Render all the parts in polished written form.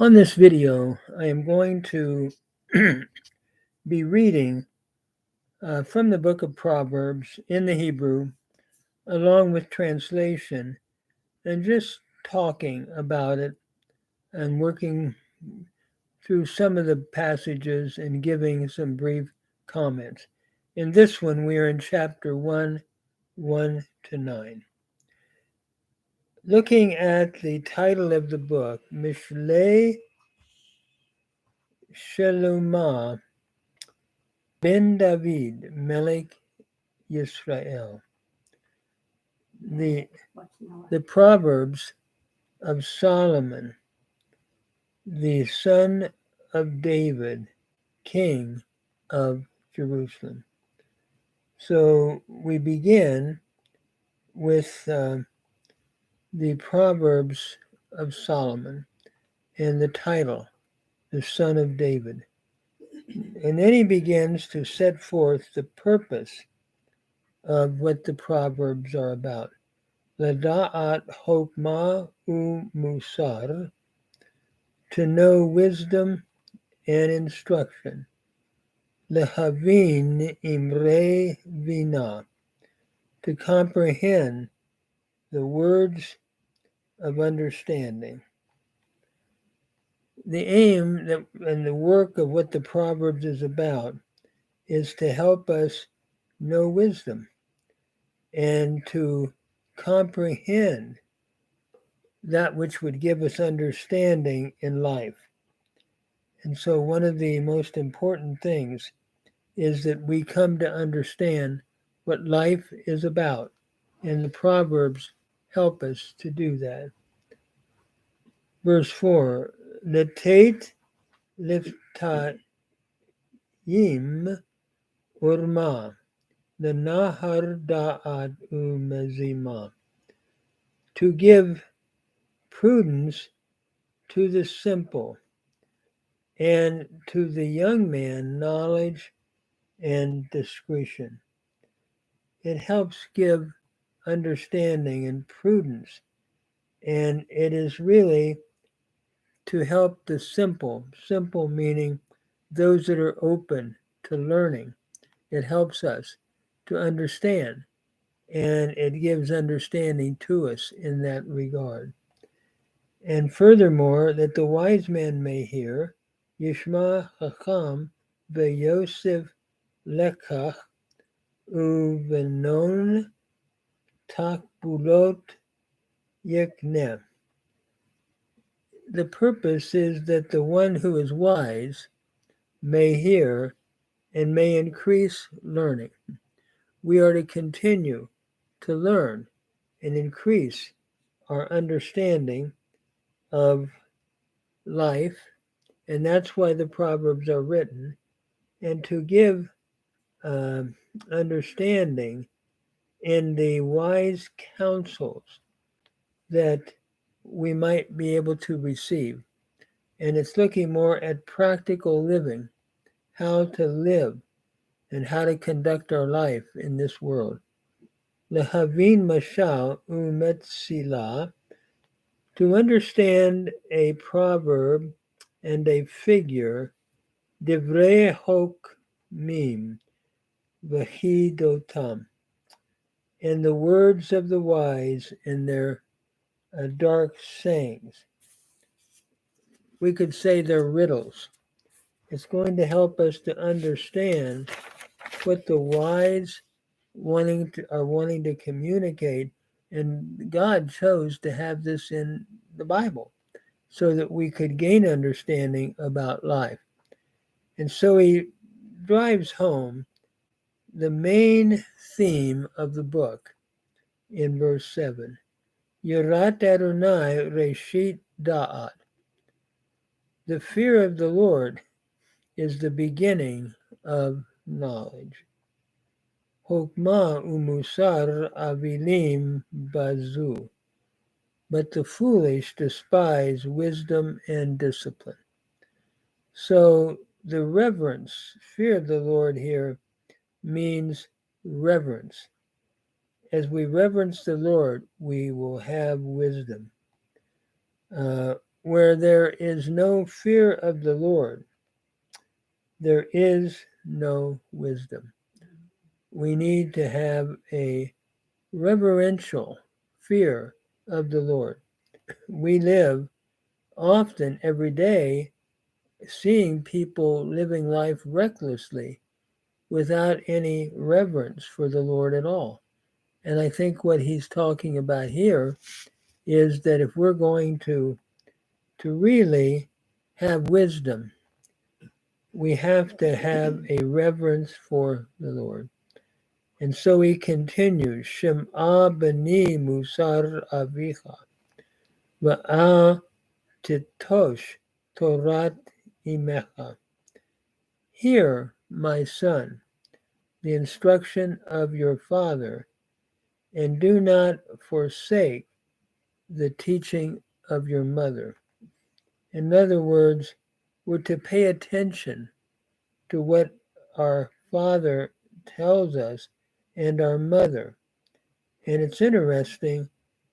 On this video, I am going to be reading from the book of Proverbs in the Hebrew, along with translation, and just talking about it and working through some of the passages and giving some brief comments. In this one, we are in chapter 1, 1 to 9. Looking at the title of the book, Mishlei Shelumah ben David Melech Yisrael. The Proverbs of Solomon, the son of David, king of Jerusalem. So we begin with the Proverbs of Solomon and the title, the son of David. And then he begins to set forth the purpose of what the Proverbs are about. Lada'at hokmah musar, to know wisdom and instruction. Lehavin imre vina, to comprehend the words of understanding. The aim and the work of what the Proverbs is about is to help us know wisdom and to comprehend that which would give us understanding in life. And so one of the most important things is that we come to understand what life is about. And the Proverbs help us to do that. Verse 4, Letate liftayim urma, the nahar da'at umezima, to give prudence to the simple, and to the young man knowledge and discretion. It helps give understanding and prudence, and it is really to help the simple meaning those that are open to learning. It helps us to understand, and it gives understanding to us in that regard. And furthermore, that the wise man may hear, Yishma Chacham veYosef Lekach uvenon takbulot yekneh. The purpose is that the one who is wise may hear and may increase learning. We are to continue to learn and increase our understanding of life, and that's why the Proverbs are written, and to give understanding in the wise counsels that we might be able to receive. And it's looking more at practical living, how to live and how to conduct our life in this world. Lehavin mashal umetzila, to understand a proverb and a figure, divrei hokmim v'hidotam, and the words of the wise in their dark sayings. We could say they're riddles. It's going to help us to understand what the wise are wanting to communicate, and God chose to have this in the Bible so that we could gain understanding about life. And so he drives home the main theme of the book in verse 7. Yirat Adonai Reshit Da'at. The fear of the Lord is the beginning of knowledge. Hokmah umusar avilim bazu. But the foolish despise wisdom and discipline. So the reverence, fear of the Lord here means reverence. As we reverence the Lord, we will have wisdom. where there is no fear of the Lord, there is no wisdom. We need to have a reverential fear of the Lord. We live often every day seeing people living life recklessly without any reverence for the Lord at all. And I think what he's talking about here is that if we're going to really have wisdom, we have to have a reverence for the Lord. And so he continues, Shem'a bani musar avicha, va'a titosh torat imecha. Hear, my son, the instruction of your father, and do not forsake the teaching of your mother. In other words, we're to pay attention to what our father tells us and our mother. And it's interesting,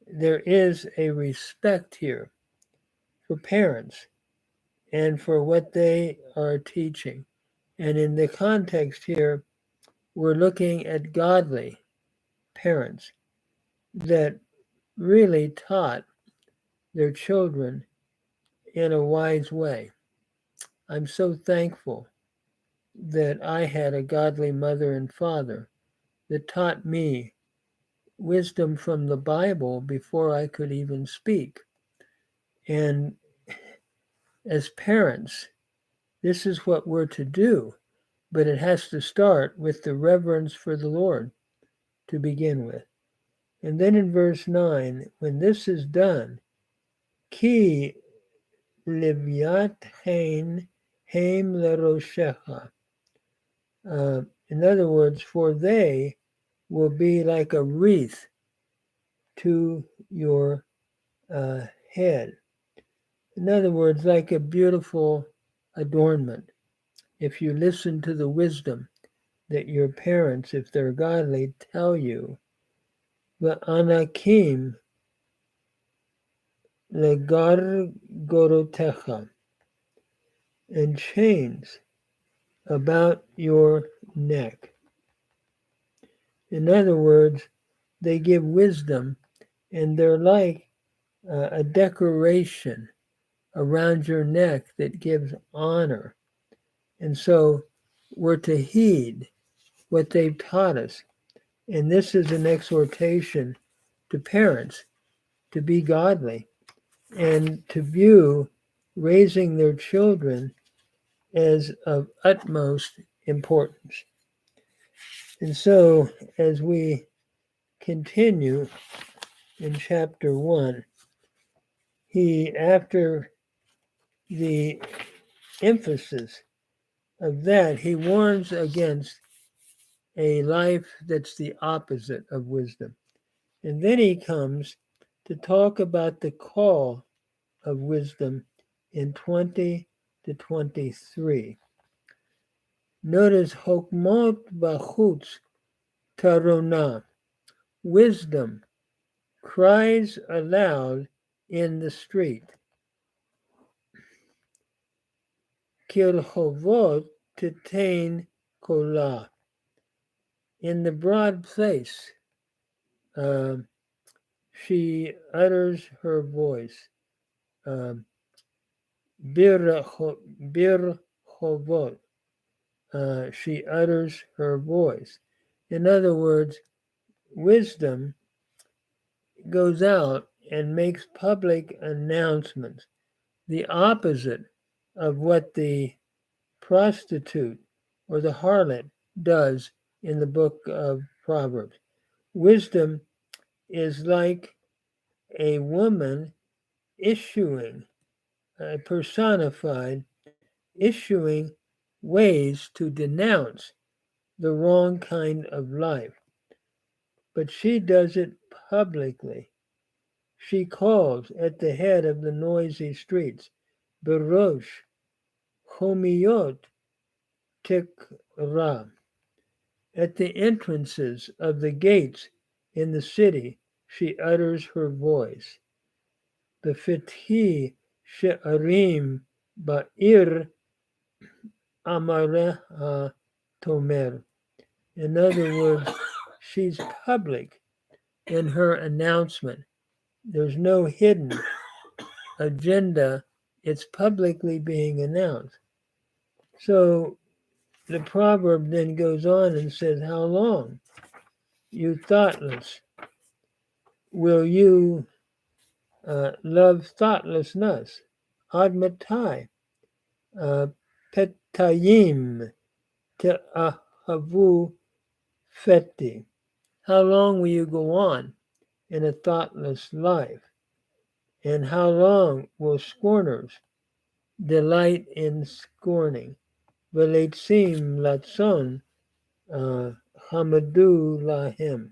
there is a respect here for parents and for what they are teaching. And in the context here, we're looking at godly parents that really taught their children in a wise way. I'm so thankful that I had a godly mother and father that taught me wisdom from the Bible before I could even speak. And as parents, this is what we're to do, but it has to start with the reverence for the Lord to begin with. And then in verse 9, when this is done, ki livyat hain haim leroshecha. In other words, for they will be like a wreath to your head. In other words, like a beautiful adornment. If you listen to the wisdom that your parents, if they're godly, tell you, Va'anakim legar gorotecha, and chains about your neck. In other words, they give wisdom, and they're like a decoration around your neck that gives honor. And so we're to heed what they've taught us. And this is an exhortation to parents to be godly and to view raising their children as of utmost importance. And so as we continue in chapter 1, he, after the emphasis of that, he warns against a life that's the opposite of wisdom. And then he comes to talk about the call of wisdom in 20 to 23. Notice Hokmot Bachutz Tarona, wisdom cries aloud in the street. Kirhovot Titain Kolah, in the broad place, she utters her voice. Bir Chovot, she utters her voice. In other words, wisdom goes out and makes public announcements, the opposite of what the prostitute or the harlot does in the book of Proverbs. Wisdom is like a woman issuing, personified, issuing ways to denounce the wrong kind of life. But she does it publicly. She calls at the head of the noisy streets, Berosh, Chomiyot, Tikra. At the entrances of the gates in the city, she utters her voice. Befethi she'arim ba'ir amareha tomer. In other words, she's public in her announcement. There's no hidden agenda. It's publicly being announced. So the proverb then goes on and says, how long, you thoughtless, will you love thoughtlessness? Ad matai, petayim te'ahavu feti. How long will you go on in a thoughtless life? And how long will scorners delight in scorning? Veletzim latzon hamadu lahim.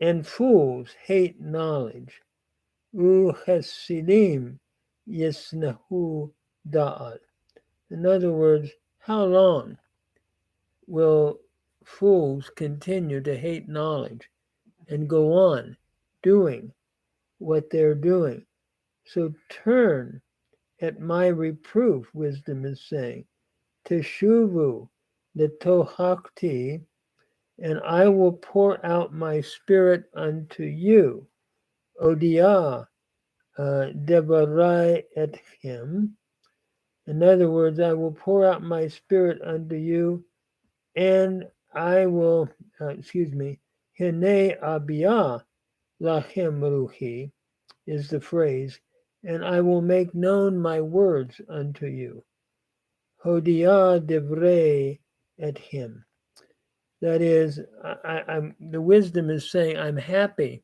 And fools hate knowledge. Chasidim yisnahu da'at. In other words, how long will fools continue to hate knowledge and go on doing what they're doing? So turn at my reproof, wisdom is saying, teshuvu letohakti, and I will pour out my spirit unto you. Odia devarai etchem. In other words, I will pour out my spirit unto you, and I will, hine abiyah lachem ruchi is the phrase, and I will make known my words unto you. Hodia devrei etchem. That is, the wisdom is saying, I'm happy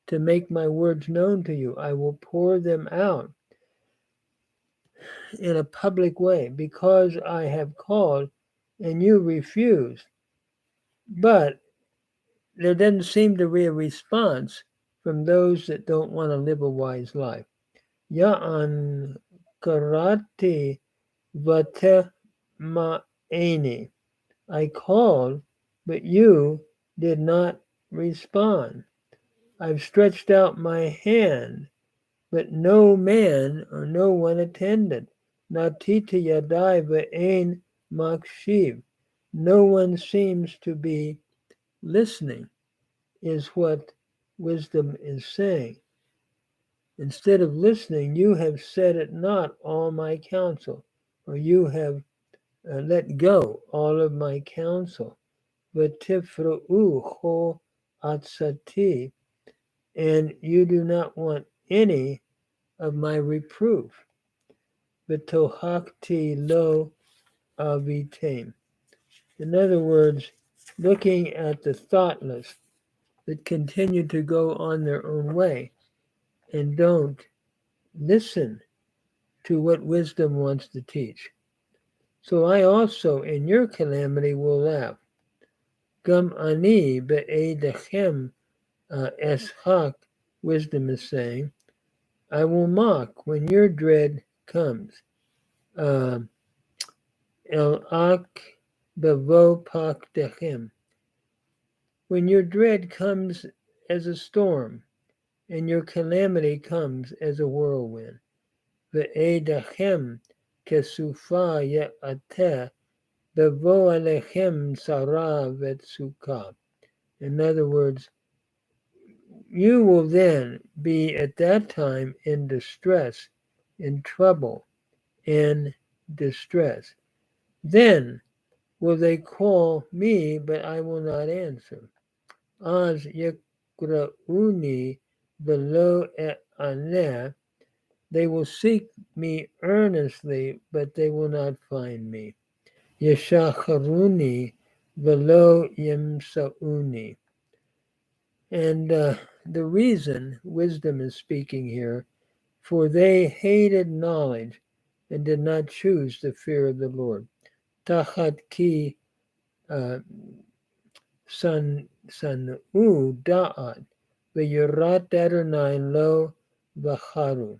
to make my words known to you. I will pour them out in a public way because I have called and you refused. But there doesn't seem to be a response from those that don't want to live a wise life. Ya'an karati vate ma'eni. I called, but you did not respond. I've stretched out my hand, but no man or no one attended. Natita yadai ve'ein makshiv. No one seems to be listening, is what wisdom is saying. Instead of listening, you have set at naught all my counsel, or you have let go all of my counsel. V'tifra'u cho atzati, and you do not want any of my reproof. V'tohakti lo avitem. In other words, looking at the thoughtless that continue to go on their own way and don't listen to what wisdom wants to teach. So I also, in your calamity, will laugh. Gam ani be'edachem eshak, wisdom is saying, I will mock when your dread comes. El ak bevo pak dechem. When your dread comes as a storm, and your calamity comes as a whirlwind. Ve'edachem kesufa ye'ateh bevo alechem sarah vetsuka. In other words, you will then be at that time in distress, in trouble, in distress. Then will they call me, but I will not answer. Az yekrauni velo e'aneh. They will seek me earnestly, but they will not find me. Yeshacharuni velo yemsauni. And the reason wisdom is speaking here, for they hated knowledge and did not choose the fear of the Lord. Tachat ki sanu da'at ve'yirat Adonai lo v'charu.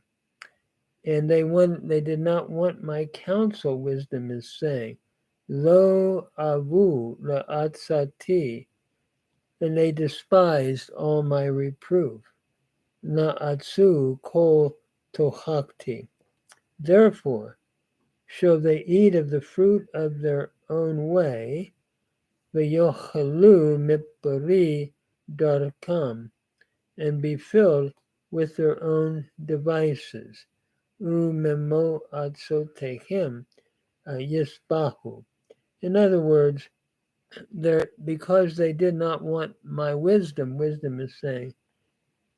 And they did not want my counsel, wisdom is saying. Lo avu la'atzati, and they despised all my reproof. Na'atsu kol tohakti. Therefore shall they eat of the fruit of their own way, v'yochalu mipari darkam, and be filled with their own devices. Umemo atzotehim yisbahu. In other words, because they did not want my wisdom is saying,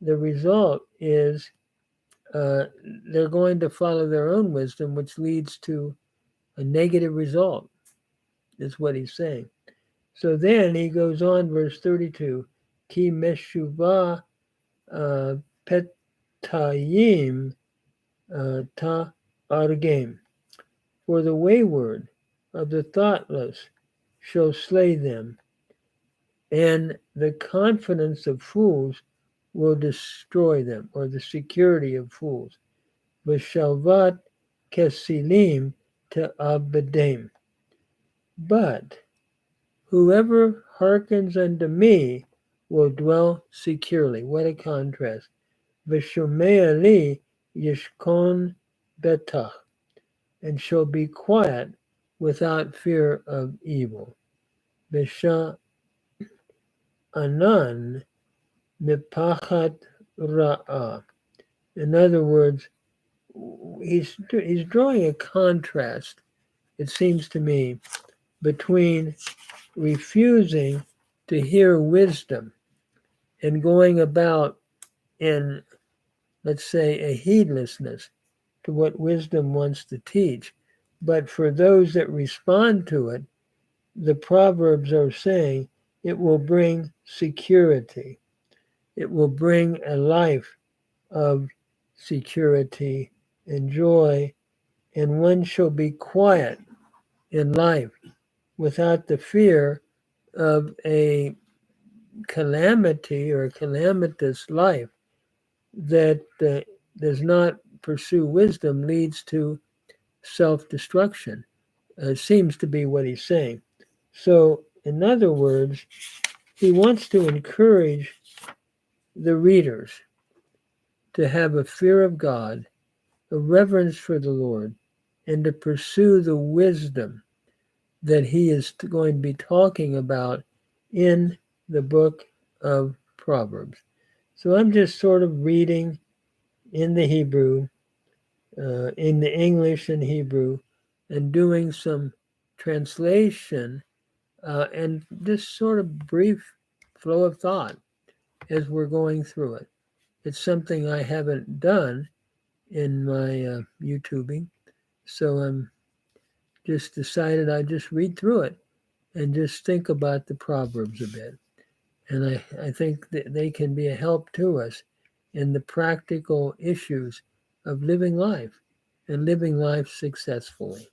the result is they're going to follow their own wisdom, which leads to a negative result, is what he's saying. So then he goes on, verse 32, Ki meshuvah petayim ta argem. For the wayward of the thoughtless shall slay them, and the confidence of fools will destroy them, or the security of fools. V'shalvat kesilim te'abedem. But whoever hearkens unto me will dwell securely. What a contrast. V'shomea li yishkon betach, and shall be quiet without fear of evil. V'sha anan mipachat ra'ah. In other words, he's drawing a contrast, it seems to me, between refusing to hear wisdom and going about in, let's say, a heedlessness to what wisdom wants to teach. But for those that respond to it, the Proverbs are saying it will bring security. It will bring a life of security and joy, and one shall be quiet in life without the fear of a calamity or a calamitous life that does not pursue wisdom, leads to self-destruction. Seems to be what he's saying. So, in other words, he wants to encourage the readers to have a fear of God, a reverence for the Lord, and to pursue the wisdom that he is going to be talking about in the book of Proverbs. So I'm just sort of reading in the Hebrew, in the English and Hebrew, and doing some translation and this sort of brief flow of thought as we're going through it. It's something I haven't done in my YouTubing, so I'm just decided I just read through it and just think about the Proverbs a bit. And I think that they can be a help to us in the practical issues of living life and living life successfully.